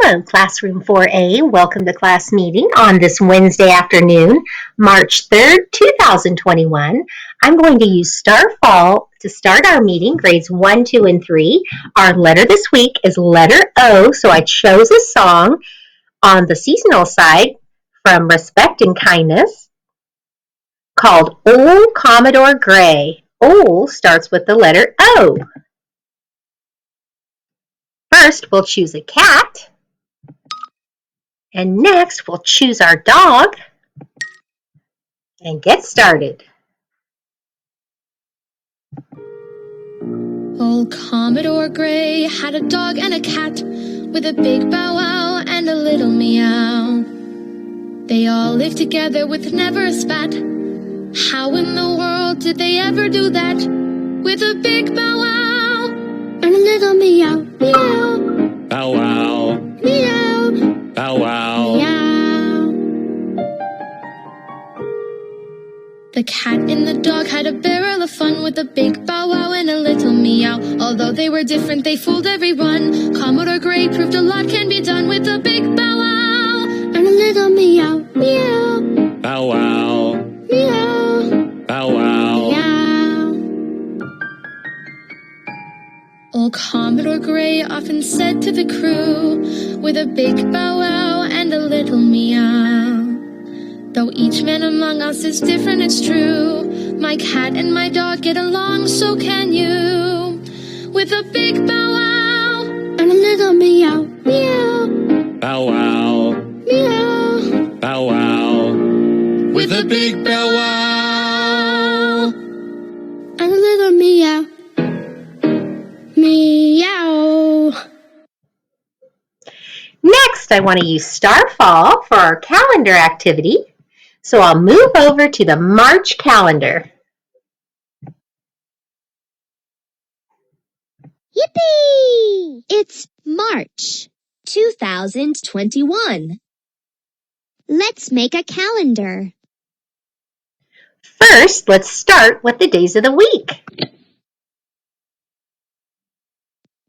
Hello, Classroom 4A. Welcome to class meeting on this Wednesday afternoon, March 3rd, 2021. I'm going to use Starfall to start our meeting, grades 1, 2, and 3. Our letter this week is letter O, so I chose a song on the seasonal side from Respect and Kindness called Old Commodore Gray. O starts with the letter O. First, we'll choose a cat. And next, we'll choose our dog and get started. Old Commodore Gray had a dog and a cat with a big bow wow and a little meow. They all lived together with never a spat. How in the world did they ever do that? With a big bow wow and a little meow, meow. Bow wow. Meow. Bow wow. Meow. The cat and the dog had a barrel of fun with a big bow wow and a little meow. Although they were different, they fooled everyone. Commodore Gray proved a lot can be done with a big bow wow and a little meow, meow. Bow wow. Meow. Bow wow. Meow. Old Commodore Gray often said to the crew, with a big bow wow and a little meow. Though each man among us is different, it's true. My cat and my dog get along, so can you. With a big bow wow and a little meow, meow. Bow wow. Meow. Bow wow. With a big bow wow. And a little meow. Meow. Next, I want to use Starfall for our calendar activity. So I'll move over to the March calendar. Yippee! It's March 2021. Let's make a calendar. First, let's start with the days of the week.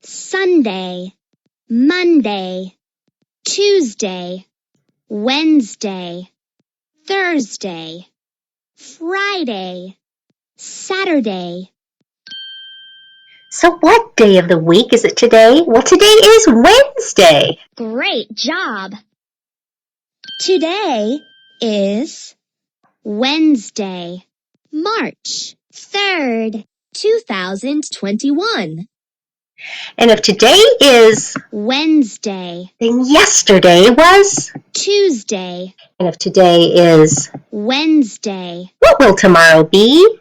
Sunday, Monday, Tuesday, Wednesday, Thursday, Friday, Saturday. So what day of the week is it today? Well, today is Wednesday. Great job! Today is Wednesday, March 3rd, 2021. And if today is Wednesday, then yesterday was. Tuesday, And if today is, Wednesday, what will tomorrow be?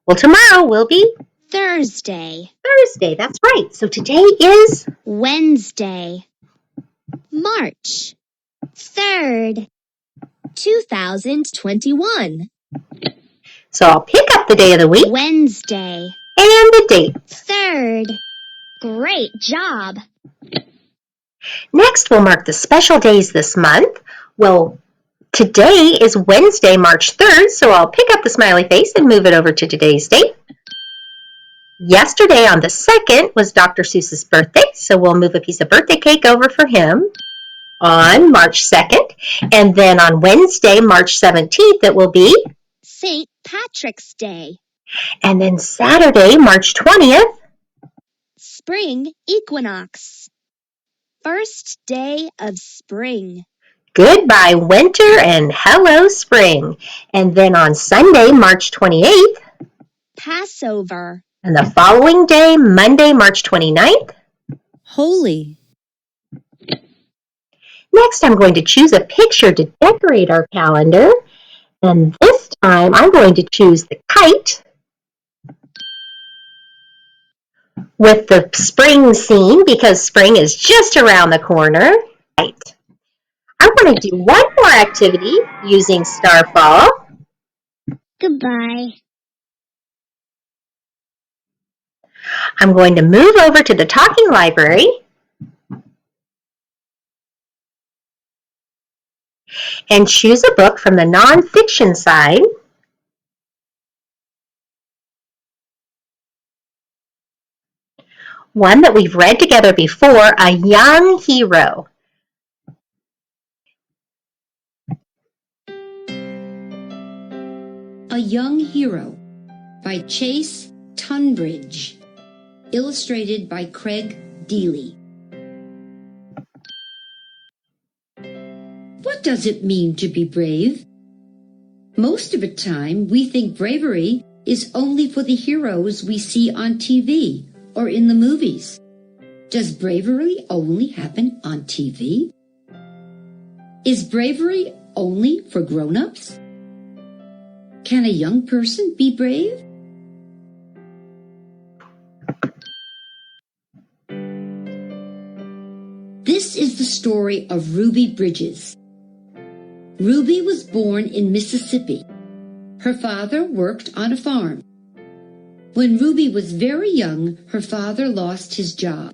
Well, tomorrow will be Thursday, Thursday. That's right. So today is Wednesday, March 3rd, 2021. So I'll pick up the day of the week Wednesday, and the date. 3rd. Great job! Next, we'll mark the special days this month. Well, today is Wednesday, March 3rd, so I'll pick up the smiley face and move it over to today's date. Yesterday on the 2nd was Dr. Seuss's birthday, so we'll move a piece of birthday cake over for him on March 2nd. And then on Wednesday, March 17th, it will be St. Patrick's Day. And then Saturday, March 20th, Spring Equinox. First day of spring. Goodbye Winter and Hello Spring. And then on Sunday, March 28th, Passover. and the following day, Monday, March 29th, Holy. Next, I'm going to choose a picture to decorate our calendar. And this time, I'm going to choose the kite with the spring scene because spring is just around the corner. Right. I'm going to do one more activity using Starfall. Goodbye. I'm going to move over to the talking library and choose a book from the nonfiction side. One that we've read together before, A Young Hero. Young Hero by Chase Tunbridge, illustrated by Craig Deely. What does it mean to be brave? Most of the time, we think bravery is only for the heroes we see on TV or in the movies. Does bravery only happen on TV? Is bravery only for grown-ups? Can a young person be brave? This is the story of Ruby Bridges. Ruby was born in Mississippi. Her father worked on a farm. When Ruby was very young, her father lost his job.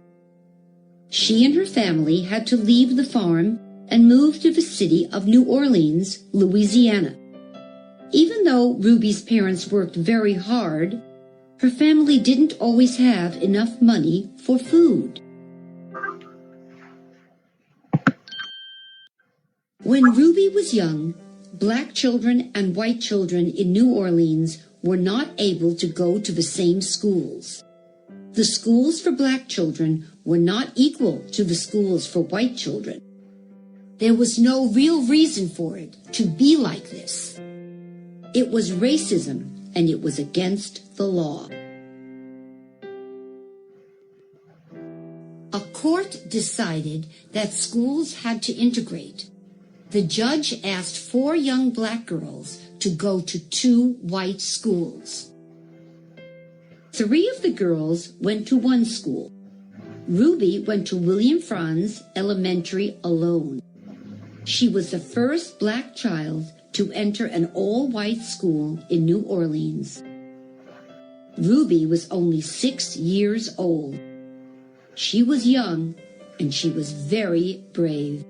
She and her family had to leave the farm and move to the city of New Orleans, Louisiana. Even though Ruby's parents worked very hard, her family didn't always have enough money for food. When Ruby was young, black children and white children in New Orleans were not able to go to the same schools. The schools for black children were not equal to the schools for white children. There was no real reason for it to be like this. It was racism, and it was against the law. A court decided that schools had to integrate. The judge asked 4 young black girls to go to 2 white schools. 3 of the girls went to one school. Ruby went to William Franz Elementary alone. She was the first black child to enter an all-white school in New Orleans. Ruby was only 6 years old. She was young, and she was very brave.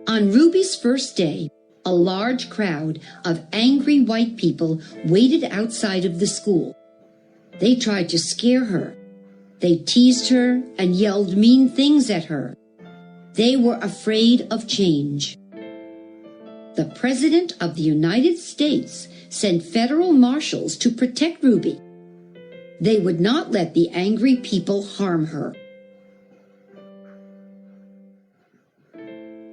On Ruby's first day, a large crowd of angry white people waited outside of the school. They tried to scare her. They teased her and yelled mean things at her. They were afraid of change. The President of the United States sent federal marshals to protect Ruby. They would not let the angry people harm her.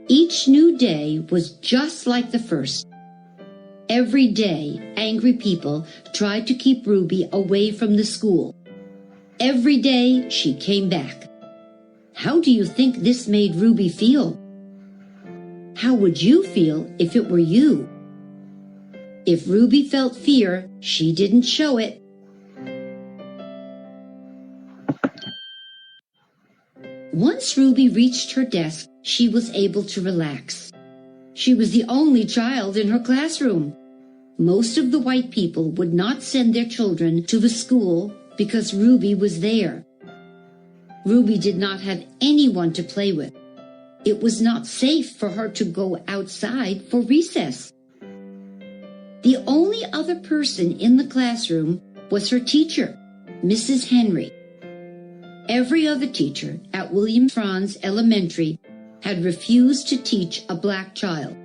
Each new day was just like the first. Every day, angry people tried to keep Ruby away from the school. Every day, she came back. How do you think this made Ruby feel? How would you feel if it were you? If Ruby felt fear, she didn't show it. Once Ruby reached her desk, she was able to relax. She was the only child in her classroom. Most of the white people would not send their children to the school because Ruby was there. Ruby did not have anyone to play with. It was not safe for her to go outside for recess. The only other person in the classroom was her teacher, Mrs. Henry. Every other teacher at William Franz Elementary had refused to teach a black child.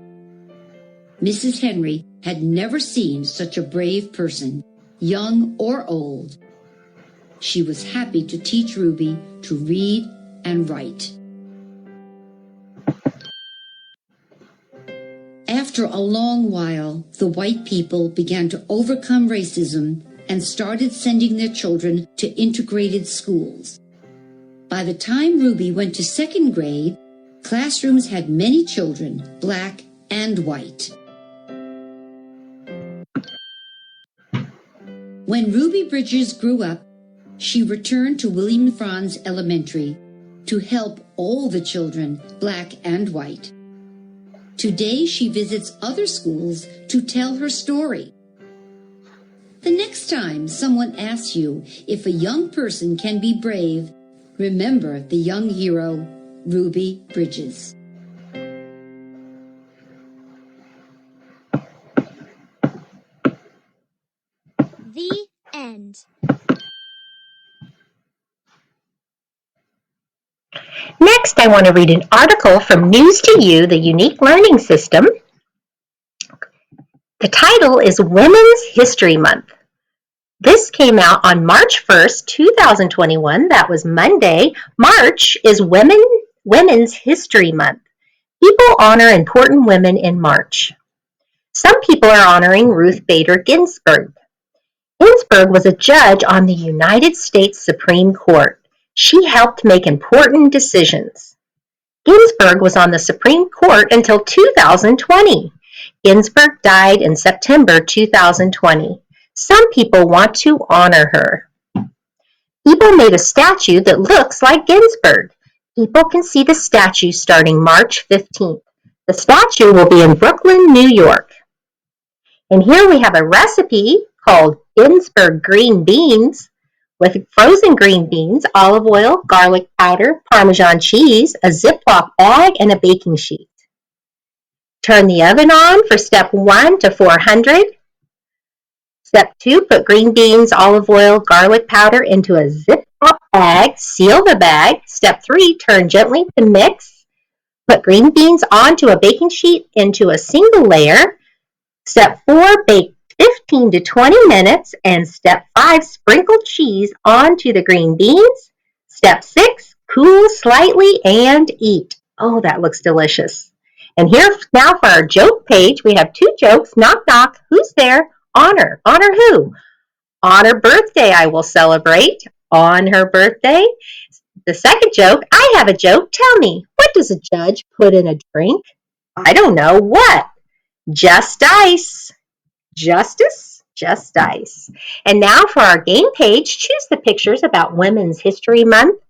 Mrs. Henry had never seen such a brave person, young or old. She was happy to teach Ruby to read and write. After a long while, the white people began to overcome racism and started sending their children to integrated schools. By the time Ruby went to 2nd grade, classrooms had many children, black and white. When Ruby Bridges grew up, she returned to William Franz Elementary to help all the children, black and white. Today she visits other schools to tell her story. The next time someone asks you if a young person can be brave, remember the young hero, Ruby Bridges. The end. Next, I want to read an article from News2You, the unique learning system. The title is Women's History Month. This came out on March 1st, 2021. That was Monday. March is Women's History Month. People honor important women in March. Some people are honoring Ruth Bader Ginsburg. Ginsburg was a judge on the United States Supreme Court. She helped make important decisions. Ginsburg was on the Supreme Court until 2020. Ginsburg died in September 2020. Some people want to honor her. People made a statue that looks like Ginsburg. People can see the statue starting March 15th. The statue will be in Brooklyn, New York. And here we have a recipe called Ginsburg green beans with frozen green beans, olive oil, garlic powder, Parmesan cheese, a Ziploc bag, and a baking sheet. Turn the oven on for step 1 to 400. Step 2, put green beans, olive oil, garlic powder into a Ziploc bag. Seal the bag. Step 3, turn gently to mix. Put green beans onto a baking sheet into a single layer. Step 4, bake 15 to 20 minutes. And step 5, sprinkle cheese onto the green beans. Step 6, cool slightly and eat. Oh, that looks delicious. And here now for our joke page, we have 2 jokes. Knock, knock. Who's there? Honor. Honor who? On her birthday, I will celebrate. On her birthday. The second joke, I have a joke. Tell me, what does a judge put in a drink? I don't know. What? Just ice. Justice? Just ice. And now for our game page, choose the pictures about Women's History Month.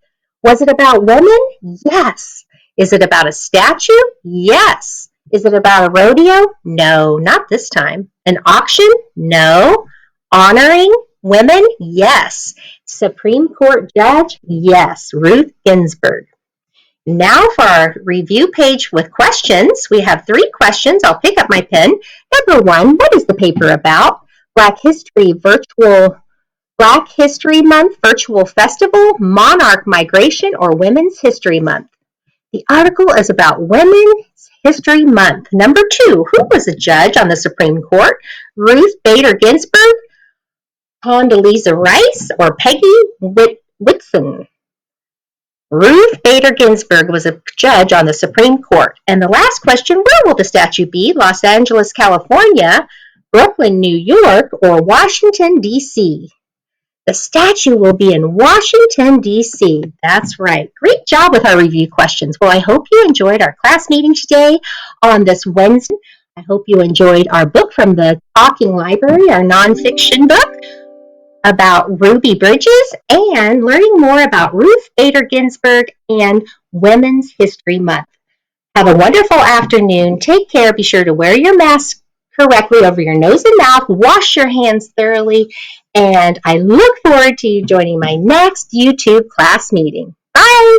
Was it about women? Yes. Is it about a statue? Yes. Is it about a rodeo? No, not this time. An auction? No. Honoring women? Yes. Supreme Court judge? Yes. Ruth Ginsburg. Now for our review page with questions. We have 3 questions. I'll pick up my pen. Number 1, what is the paper about? Black History Month Virtual Festival, Monarch Migration, or Women's History Month? The article is about Women's History Month. Number 2, who was a judge on the Supreme Court? Ruth Bader Ginsburg, Condoleezza Rice, or Peggy Whitson? Ruth Bader Ginsburg was a judge on the Supreme Court. And the last question, where will the statue be? Los Angeles, California, Brooklyn, New York, or Washington, D.C.? The statue will be in Washington, D.C. That's right. Great job with our review questions. Well, I hope you enjoyed our class meeting today on this Wednesday. I hope you enjoyed our book from the Talking Library, our nonfiction book about Ruby Bridges, and learning more about Ruth Bader Ginsburg and Women's History Month. Have a wonderful afternoon. Take care. Be sure to wear your mask correctly over your nose and mouth. Wash your hands thoroughly. And I look forward to you joining my next YouTube class meeting. Bye.